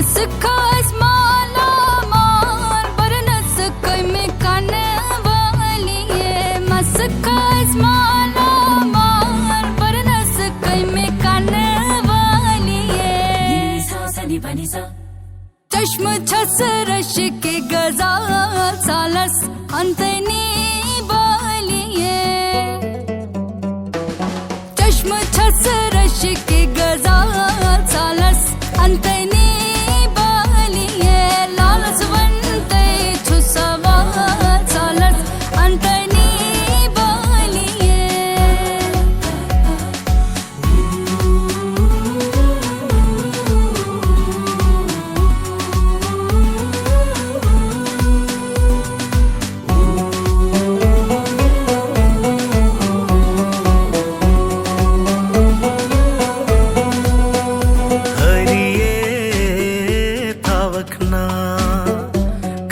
मस खास माला मार बरनस कई में काने वालिए मस खास माला मार बरनस कई में काने वालिए चश्म छस रश के गजाल सालस अंतनी बालिए चश्म छस रश के गजाल सालस अंतनी बालिए लालस वंते छुसवा सालस अंतनी बालिए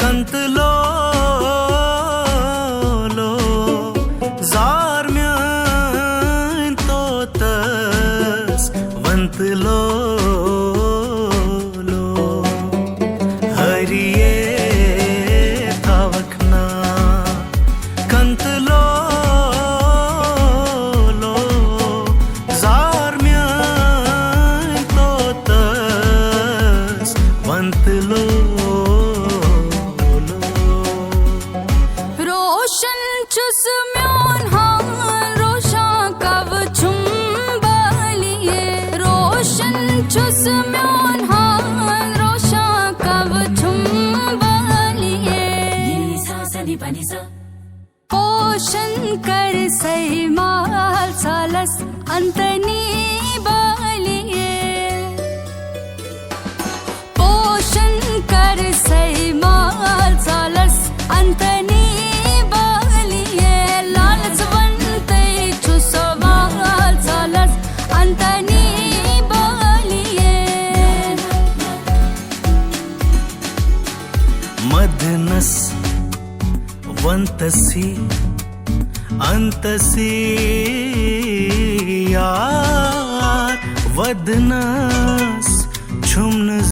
कंतलो लो जार म्यान तो तस वंतलो लो हरिये थावखना कंतलो लो जार म्यान तो तस वंतलो रोशन चुस म्यान हान रोशा कव छुम बालिए रोशन चुस म्यान हान रोशा कव छुम बालिए पोषण कर सही माल सालस अंतनी बालिए पोषण कर सही माल सालस अंतनी बालिए लालच वंते छुसवाल सालस अंतनी बालिए मदनस वंतसी अंतसी यार वदनस छुमन